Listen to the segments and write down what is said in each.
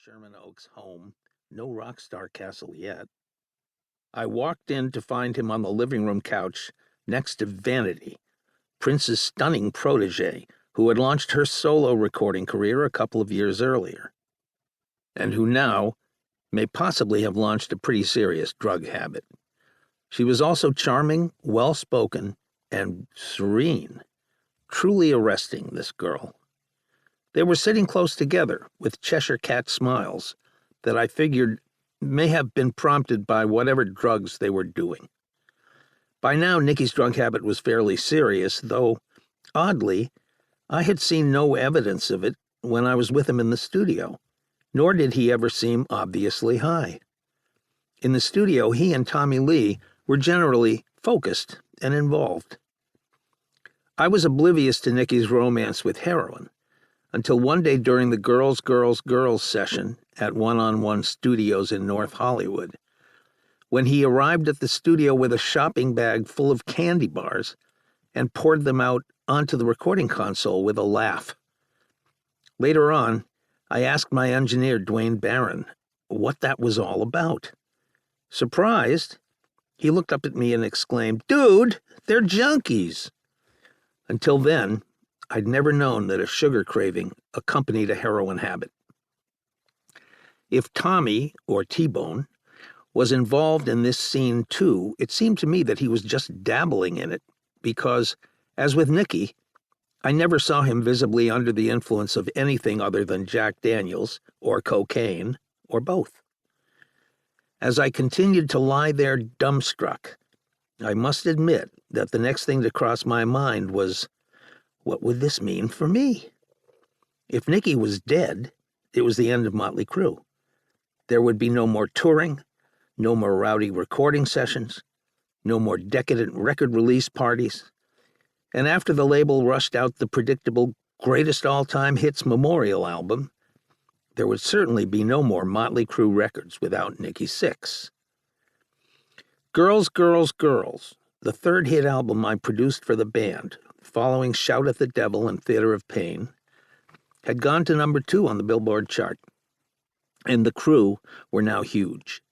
Sherman Oaks home, no rock star castle yet. I walked in to find him on the living room couch next to Vanity, Prince's stunning protege, who had launched her solo recording career a couple of years earlier, and who now may possibly have launched a pretty serious drug habit. She was also charming, well-spoken, and serene. Truly arresting, this girl. They were sitting close together, with Cheshire Cat smiles that I figured may have been prompted by whatever drugs they were doing. By now, Nicky's drug habit was fairly serious, though, oddly, I had seen no evidence of it when I was with him in the studio, nor did he ever seem obviously high. In the studio, he and Tommy Lee were generally focused and involved. I was oblivious to Nicky's romance with heroin, until one day during the Girls, Girls, Girls session at One-on-One Studios in North Hollywood, when he arrived at the studio with a shopping bag full of candy bars and poured them out onto the recording console with a laugh. Later on, I asked my engineer, Dwayne Barron, what that was all about. Surprised, he looked up at me and exclaimed, "Dude, they're junkies." Until then, I'd never known that a sugar craving accompanied a heroin habit. If Tommy, or T-Bone, was involved in this scene too, it seemed to me that he was just dabbling in it, because, as with Nicky, I never saw him visibly under the influence of anything other than Jack Daniels, or cocaine, or both. As I continued to lie there dumbstruck, I must admit that the next thing to cross my mind was, what would this mean for me? If Nicky was dead, it was the end of Mötley Crüe. There would be no more touring, no more rowdy recording sessions, no more decadent record release parties, and after the label rushed out the predictable greatest all-time hits memorial album, there would certainly be no more Mötley Crüe records without Nicky Sixx. Girls, Girls, Girls, the third hit album I produced for the band, following Shout at the Devil and Theater of Pain, had gone to number 2 on the Billboard chart, and the Crüe were now huge.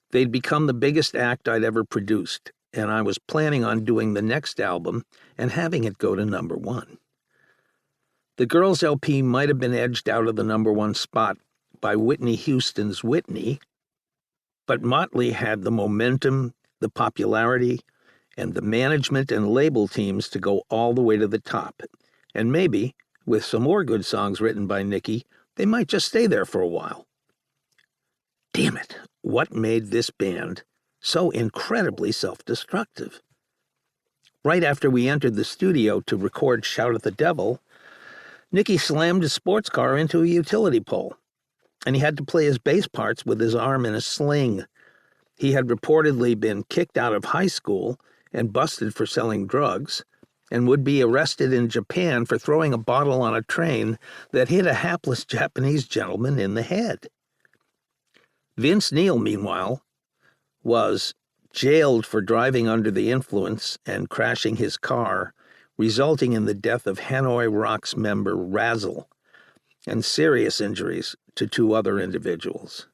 They'd become the biggest act I'd ever produced, and I was planning on doing the next album and having it go to number 1. The Girls LP might have been edged out of the number 1 spot by Whitney Houston's Whitney, but Mötley had the momentum, the popularity, and the management and label teams to go all the way to the top. And maybe, with some more good songs written by Nicky, they might just stay there for a while. Damn it, what made this band so incredibly self-destructive? Right after we entered the studio to record Shout at the Devil, Nicky slammed his sports car into a utility pole, and he had to play his bass parts with his arm in a sling. He had reportedly been kicked out of high school and busted for selling drugs, and would be arrested in Japan for throwing a bottle on a train that hit a hapless Japanese gentleman in the head. Vince Neil, meanwhile, was jailed for driving under the influence and crashing his car, resulting in the death of Hanoi Rocks member Razzle, and serious injuries to 2 other individuals.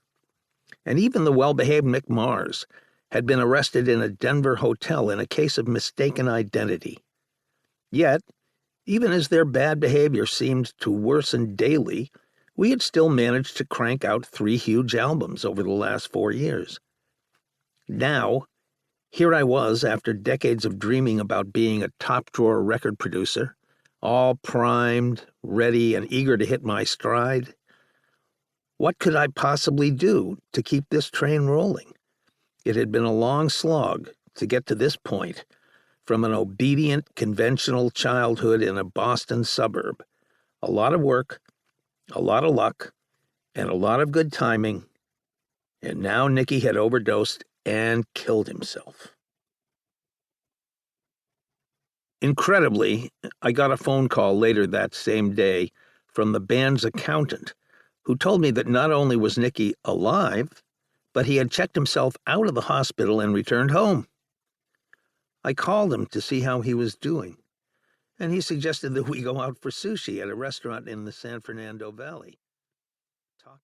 And even the well-behaved Mick Mars had been arrested in a Denver hotel in a case of mistaken identity. Yet, even as their bad behavior seemed to worsen daily, we had still managed to crank out 3 huge albums over the last 4 years. Now, here I was after decades of dreaming about being a top-drawer record producer, all primed, ready, and eager to hit my stride. What could I possibly do to keep this train rolling? It had been a long slog to get to this point, from an obedient, conventional childhood in a Boston suburb. A lot of work, a lot of luck, and a lot of good timing, and now Nicky had overdosed and killed himself. Incredibly, I got a phone call later that same day from the band's accountant, who told me that not only was Nicky alive, but he had checked himself out of the hospital and returned home. I called him to see how he was doing, and he suggested that we go out for sushi at a restaurant in the San Fernando Valley. Talk